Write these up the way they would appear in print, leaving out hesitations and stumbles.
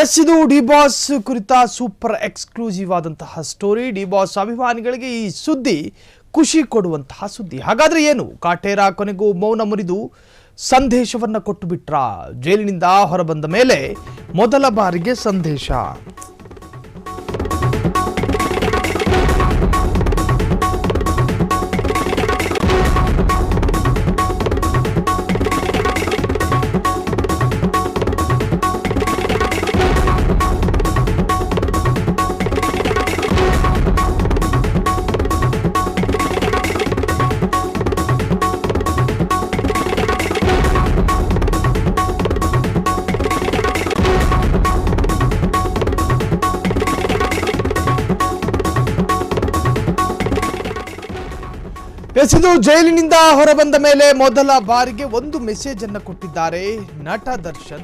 S, ಇದು D boss ಕುರಿತ super exclusive ಆದಂತಹ ಸ್ಟೋರಿ. ಡಿ ಬಾಸ್ ಅಭಿಮಾನಿಗಳಿಗೆ ಈ ಸುದ್ದಿ ಖುಷಿ ಕೊಡುವಂತಹ ಸುದ್ದಿ. ಹಾಗಾದ್ರೆ ಏನು, ಕಾಟೇರ ಕೊನೆಗೂ ಮೌನ ಮುರಿದು ಸಂದೇಶವನ್ನ ಕೊಟ್ಟು ಬಿಟ್ರ? ಜೈಲಿನಿಂದ ಹೊರಬಂದ ಮೇಲೆ ಮೊದಲ ಬಾರಿಗೆ ಸಂದೇಶ. ಇದು ಜೈಲಿನಿಂದ ಹೊರಬಂದ ಮೇಲೆ ಮೊದಲ ಬಾರಿಗೆ ಒಂದು ಮೆಸೇಜ್ ಅನ್ನು ಕೊಟ್ಟಿದ್ದಾರೆ ನಟ ದರ್ಶನ್.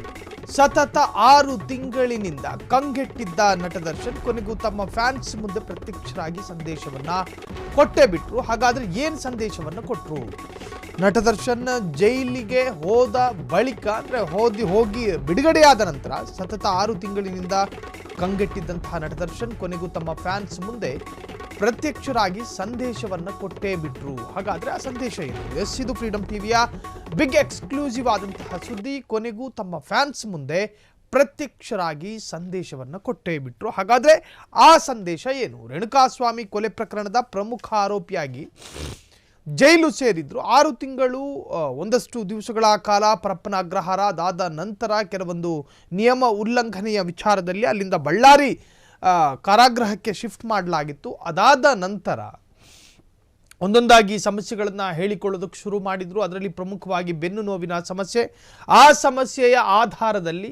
ಸತತ 6 ತಿಂಗಳಿನಿಂದ ಕಂಗೆಟ್ಟಿದ್ದ ನಟ ದರ್ಶನ್ ಕೊನೆಗೂ ತಮ್ಮ ಫ್ಯಾನ್ಸ್ ಮುಂದೆ ಪ್ರತ್ಯಕ್ಷರಾಗಿ ಸಂದೇಶವನ್ನ ಕೊಟ್ಟೇ ಬಿಟ್ರು. ಹಾಗಾದ್ರೆ ಏನ್ ಸಂದೇಶವನ್ನ ಕೊಟ್ರು? ನಟ ದರ್ಶನ್ ಜೈಲಿಗೆ ಹೋದ ಬಳಿಕ ಅಂದ್ರೆ ಹೋಗಿ ಬಿಡುಗಡೆಯಾದ ನಂತರ ಸತತ 6 ತಿಂಗಳಿನಿಂದ ಕಂಗೆಟ್ಟಿದ್ದಂತಹ ನಟ ದರ್ಶನ್ ಕೊನೆಗೂ ತಮ್ಮ ಫ್ಯಾನ್ಸ್ ಮುಂದೆ ಪ್ರತ್ಯಕ್ಷರಾಗಿ ಸಂದೇಶವನ್ನ ಕೊಟ್ಟೇ ಬಿಟ್ರು. ಹಾಗಾದ್ರೆ ಆ ಸಂದೇಶ ಏನು? ಎಸ್, ಇದು ಫ್ರೀಡಮ್ ಟಿವಿಯ ಬಿಗ್ ಎಕ್ಸ್ಕ್ಲೂಸಿವ್ ಆದಂತಹ ಸುದ್ದಿ. ಕೊನೆಗೂ ತಮ್ಮ ಫ್ಯಾನ್ಸ್ ಮುಂದೆ ಪ್ರತ್ಯಕ್ಷರಾಗಿ ಸಂದೇಶವನ್ನ ಕೊಟ್ಟೇ ಬಿಟ್ರು. ಹಾಗಾದ್ರೆ ಆ ಸಂದೇಶ ಏನು? ರೇಣುಕಾಸ್ವಾಮಿ ಕೊಲೆ ಪ್ರಕರಣದ ಪ್ರಮುಖ ಆರೋಪಿಯಾಗಿ ಜೈಲು ಸೇರಿದ್ರು. 6 ತಿಂಗಳು ಒಂದಷ್ಟು ದಿವಸಗಳ ಕಾಲ ಪರಪ್ಪನ ಅಗ್ರಹಾರ. ಅದಾದ ನಂತರ ಕೆಲವೊಂದು ನಿಯಮ ಉಲ್ಲಂಘನೆಯ ವಿಚಾರದಲ್ಲಿ ಅಲ್ಲಿಂದ ಬಳ್ಳಾರಿ ಕಾರಾಗೃಹಕ್ಕೆ ಶಿಫ್ಟ್ ಮಾಡಲಾಗಿತ್ತು. ಅದಾದ ನಂತರ ಒಂದೊಂದಾಗಿ ಸಮಸ್ಯೆಗಳನ್ನು ಹೇಳಿಕೊಳ್ಳೋದಕ್ಕೆ ಶುರು ಮಾಡಿದ್ರು. ಅದರಲ್ಲಿ ಪ್ರಮುಖವಾಗಿ ಬೆನ್ನು ನೋವಿನ ಸಮಸ್ಯೆ. ಆ ಸಮಸ್ಯೆಯ ಆಧಾರದಲ್ಲಿ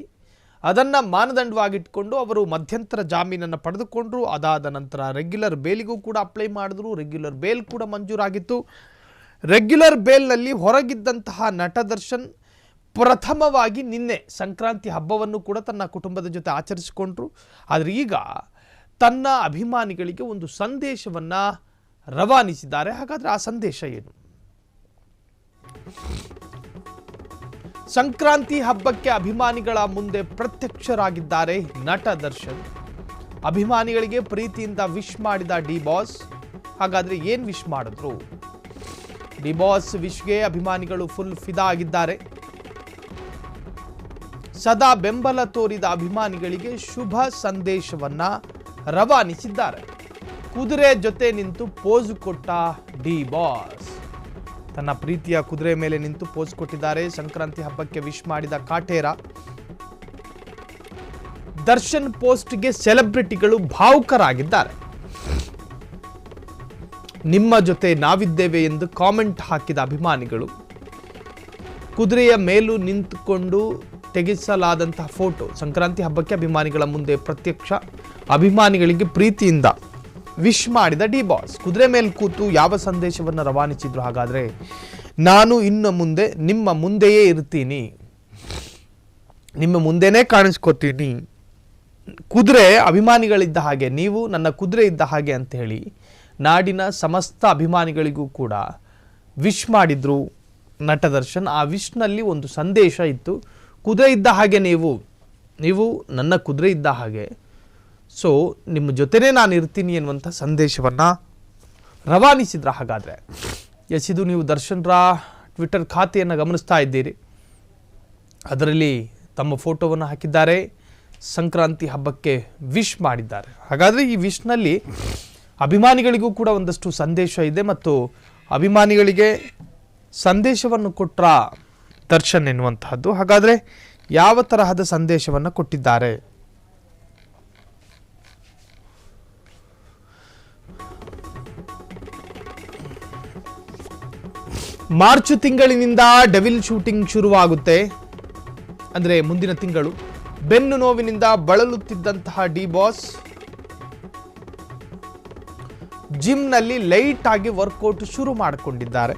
ಅದನ್ನು ಮಾನದಂಡವಾಗಿಟ್ಕೊಂಡು ಅವರು ಮಧ್ಯಂತರ ಜಾಮೀನನ್ನು ಪಡೆದುಕೊಂಡ್ರು. ಅದಾದ ನಂತರ ರೆಗ್ಯುಲರ್ ಬೇಲಿಗೂ ಕೂಡ ಅಪ್ಲೈ ಮಾಡಿದ್ರು. ರೆಗ್ಯುಲರ್ ಬೇಲ್ ಕೂಡ ಮಂಜೂರಾಗಿತ್ತು. ರೆಗ್ಯುಲರ್ ಬೇಲ್ನಲ್ಲಿ ಹೊರಗಿದ್ದಂತಹ ನಟ ದರ್ಶನ್ ಪ್ರಥಮವಾಗಿ ನಿನ್ನೆ ಸಂಕ್ರಾಂತಿ ಹಬ್ಬವನ್ನು ಕೂಡ ತನ್ನ ಕುಟುಂಬದ ಜೊತೆ ಆಚರಿಸಿಕೊಂಡ್ರು. ಆದರೆ ಈಗ ತನ್ನ ಅಭಿಮಾನಿಗಳಿಗೆ ಒಂದು ಸಂದೇಶವನ್ನ ರವಾನಿಸಿದ್ದಾರೆ. ಹಾಗಾದ್ರೆ ಆ ಸಂದೇಶ ಏನು? ಸಂಕ್ರಾಂತಿ ಹಬ್ಬಕ್ಕೆ ಅಭಿಮಾನಿಗಳ ಮುಂದೆ ಪ್ರತ್ಯಕ್ಷರಾಗಿದ್ದಾರೆ ನಟ ದರ್ಶನ್. ಅಭಿಮಾನಿಗಳಿಗೆ ಪ್ರೀತಿಯಿಂದ ವಿಶ್ ಮಾಡಿದ ಡಿ ಬಾಸ್. ಹಾಗಾದ್ರೆ ಏನ್ ವಿಶ್ ಮಾಡಿದ್ರು? ಡಿ ಬಾಸ್ ವಿಶ್ಗೆ ಅಭಿಮಾನಿಗಳು ಫುಲ್ ಫಿದಾ ಆಗಿದ್ದಾರೆ. ಸದಾ ಬೆಂಬಲ ತೋರಿದ ಅಭಿಮಾನಿಗಳಿಗೆ ಶುಭ ಸಂದೇಶವನ್ನ ರವಾನಿಸಿದ್ದಾರೆ. ಕುದುರೆ ಜೊತೆ ನಿಂತು ಪೋಸ್ ಕೊಟ್ಟ ಡಿ ಬಾಸ್. ತನ್ನ ಪ್ರೀತಿಯ ಕುದುರೆ ಮೇಲೆ ನಿಂತು ಪೋಸ್ ಕೊಟ್ಟಿದ್ದಾರೆ. ಸಂಕ್ರಾಂತಿ ಹಬ್ಬಕ್ಕೆ ವಿಶ್ ಮಾಡಿದ ಕಾಟೇರ. ದರ್ಶನ್ ಪೋಸ್ಟ್ಗೆ ಸೆಲೆಬ್ರಿಟಿಗಳು ಭಾವುಕರಾಗಿದ್ದಾರೆ. ನಿಮ್ಮ ಜೊತೆ ನಾವಿದ್ದೇವೆ ಎಂದು ಕಾಮೆಂಟ್ ಹಾಕಿದ ಅಭಿಮಾನಿಗಳು ಕುದುರೆಯ ಮೇಲೂ ನಿಂತುಕೊಂಡು ತೆಗೆಸಲಾದಂತಹ ಫೋಟೋ. ಸಂಕ್ರಾಂತಿ ಹಬ್ಬಕ್ಕೆ ಅಭಿಮಾನಿಗಳ ಮುಂದೆ ಪ್ರತ್ಯಕ್ಷ. ಅಭಿಮಾನಿಗಳಿಗೆ ಪ್ರೀತಿಯಿಂದ ವಿಶ್ ಮಾಡಿದ ಡಿ ಬಾಸ್. ಕುದುರೆ ಮೇಲೆ ಕೂತು ಯಾವ ಸಂದೇಶವನ್ನು ರವಾನಿಸಿದ್ರು? ಹಾಗಾದ್ರೆ ನಾನು ಇನ್ನು ಮುಂದೆ ನಿಮ್ಮ ಮುಂದೆಯೇ ಇರ್ತೀನಿ, ನಿಮ್ಮ ಮುಂದೆನೇ ಕಾಣಿಸ್ಕೊತೀನಿ. ಕುದುರೆ ಅಭಿಮಾನಿಗಳಿದ್ದ ಹಾಗೆ, ನೀವು ನನ್ನ ಕುದುರೆ ಇದ್ದ ಹಾಗೆ ಅಂತ ಹೇಳಿ ನಾಡಿನ ಸಮಸ್ತ ಅಭಿಮಾನಿಗಳಿಗೂ ಕೂಡ ವಿಶ್ ಮಾಡಿದ್ರು ನಟ ದರ್ಶನ್. ಆ ವಿಶ್ನಲ್ಲಿ ಒಂದು ಸಂದೇಶ ಇತ್ತು. ಕುದುರೆ ಇದ್ದ ಹಾಗೆ, ನೀವು ನನ್ನ ಕುದುರೆ ಇದ್ದ ಹಾಗೆ, ಸೊ ನಿಮ್ಮ ಜೊತೆನೇ ನಾನು ಇರ್ತೀನಿ ಎನ್ನುವಂಥ ಸಂದೇಶವನ್ನು ರವಾನಿಸಿದ್ರ. ಹಾಗಾದರೆ ಎಸ್, ಇದು ನೀವು ದರ್ಶನ್ರ ಟ್ವಿಟರ್ ಖಾತೆಯನ್ನು ಗಮನಿಸ್ತಾ ಇದ್ದೀರಿ. ಅದರಲ್ಲಿ ತಮ್ಮ ಫೋಟೋವನ್ನು ಹಾಕಿದ್ದಾರೆ. ಸಂಕ್ರಾಂತಿ ಹಬ್ಬಕ್ಕೆ ವಿಶ್ ಮಾಡಿದ್ದಾರೆ. ಹಾಗಾದರೆ ಈ ವಿಶ್ನಲ್ಲಿ ಅಭಿಮಾನಿಗಳಿಗೂ ಕೂಡ ಒಂದಷ್ಟು ಸಂದೇಶ ಇದೆ ಮತ್ತು ಅಭಿಮಾನಿಗಳಿಗೆ ಸಂದೇಶವನ್ನು ಕೊಟ್ರ ದರ್ಶನ್ ಎನ್ನುವಂತಹದ್ದು. ಹಾಗಾದರೆ ಯಾವ ತರಹದ ಸಂದೇಶವನ್ನು ಕೊಟ್ಟಿದ್ದಾರೆ? ಮಾರ್ಚ್ ತಿಂಗಳಿನಿಂದ ಡೆವಿಲ್ ಶೂಟಿಂಗ್ ಶುರುವಾಗುತ್ತೆ. ಅಂದರೆ ಮುಂದಿನ ತಿಂಗಳು. ಬೆನ್ನು ನೋವಿನಿಂದ ಬಳಲುತ್ತಿದ್ದಂತಹ ಡಿ ಬಾಸ್ ಜಿಮ್ನಲ್ಲಿ ಲೈಟ್ ಆಗಿ ವರ್ಕೌಟ್ ಶುರು ಮಾಡಿಕೊಂಡಿದ್ದಾರೆ.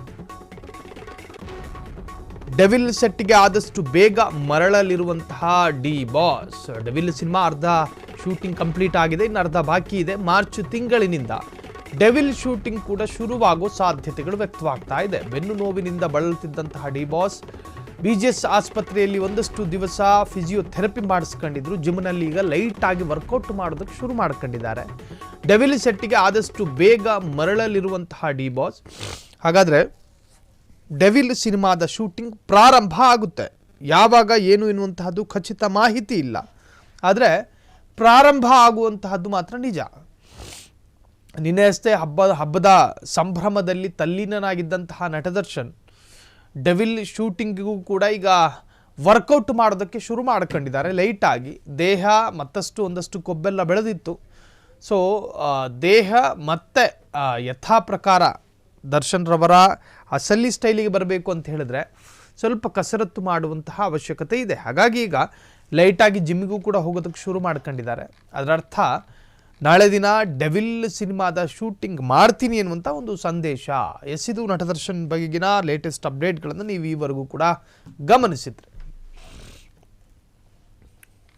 ಡೆವಿಲ್ ಸೆಟ್ಗೆ ಆದಷ್ಟು ಬೇಗ ಮರಳಲಿರುವಂತಹ ಡಿ ಬಾಸ್. ಡೆವಿಲ್ ಸಿನಿಮಾ ಅರ್ಧ ಶೂಟಿಂಗ್ ಕಂಪ್ಲೀಟ್ ಆಗಿದೆ, ಇನ್ನು ಅರ್ಧ ಬಾಕಿ ಇದೆ. ಮಾರ್ಚ್ ತಿಂಗಳಿನಿಂದ ಡೆವಿಲ್ ಶೂಟಿಂಗ್ ಕೂಡ ಶುರುವಾಗೋ ಸಾಧ್ಯತೆಗಳು ವ್ಯಕ್ತವಾಗ್ತಾ ಇದೆ. ಬೆನ್ನು ನೋವಿನಿಂದ ಬಳಲುತ್ತಿದ್ದಂತಹ ಡಿ ಬಾಸ್ BGS ಆಸ್ಪತ್ರೆಯಲ್ಲಿ ಒಂದಷ್ಟು ದಿವಸ ಫಿಸಿಯೋಥೆರಪಿ ಮಾಡಿಸ್ಕೊಂಡಿದ್ರು. ಜಿಮ್ನಲ್ಲಿ ಈಗ ಲೈಟಾಗಿ ವರ್ಕೌಟ್ ಮಾಡೋದಕ್ಕೆ ಶುರು ಮಾಡ್ಕೊಂಡಿದ್ದಾರೆ. ಡೆವಿಲ್ ಸೆಟ್ಟಿಗೆ ಆದಷ್ಟು ಬೇಗ ಮರಳಲಿರುವಂತಹ ಡಿ ಬಾಸ್. ಹಾಗಾದರೆ ಡೆವಿಲ್ ಸಿನಿಮಾದ ಶೂಟಿಂಗ್ ಪ್ರಾರಂಭ ಆಗುತ್ತೆ. ಯಾವಾಗ ಏನು ಎನ್ನುವಂತಹದ್ದು ಖಚಿತ ಮಾಹಿತಿ ಇಲ್ಲ, ಆದರೆ ಪ್ರಾರಂಭ ಆಗುವಂತಹದ್ದು ಮಾತ್ರ ನಿಜ. ನಿನ್ನೆ ಅಷ್ಟೇ ಹಬ್ಬದ ಸಂಭ್ರಮದಲ್ಲಿ ತಲ್ಲೀನನಾಗಿದ್ದಂತಹ ನಟದರ್ಶನ್ ಡೆವಿಲ್ ಶೂಟಿಂಗಿಗೂ ಕೂಡ ಈಗ ವರ್ಕೌಟ್ ಮಾಡೋದಕ್ಕೆ ಶುರು ಮಾಡ್ಕೊಂಡಿದ್ದಾರೆ. ಲೈಟಾಗಿ ದೇಹ ಒಂದಷ್ಟು ಕೊಬ್ಬೆಲ್ಲ ಬೆಳೆದಿತ್ತು. ಸೊ ದೇಹ ಮತ್ತೆ ಯಥಾ ಪ್ರಕಾರ ದರ್ಶನ್ ರವರ ಅಸಲಿ ಸ್ಟೈಲಿಗೆ ಬರಬೇಕು ಅಂತ ಹೇಳಿದ್ರೆ ಸ್ವಲ್ಪ ಕಸರತ್ತು ಮಾಡುವಂತಹ ಅವಶ್ಯಕತೆ ಇದೆ. ಹಾಗಾಗಿ ಈಗ ಲೈಟಾಗಿ ಜಿಮ್ಮಿಗೂ ಕೂಡ ಹೋಗೋದಕ್ಕೆ ಶುರು ಮಾಡ್ಕೊಂಡಿದ್ದಾರೆ. ಅದರರ್ಥ ನಾಳೆ ದಿನ ಡೆವಿಲ್ ಸಿನಿಮಾದ ಶೂಟಿಂಗ್ ಮಾಡ್ತೀನಿ ಎನ್ನುವಂಥ ಒಂದು ಸಂದೇಶ. ಇದು ನಟದರ್ಶನ್ ಬಗೆಗಿನ ಲೇಟೆಸ್ಟ್ ಅಪ್ಡೇಟ್ಗಳನ್ನು ನೀವು ಈವರೆಗೂ ಕೂಡ ಗಮನಿಸಿದ್ರಿ.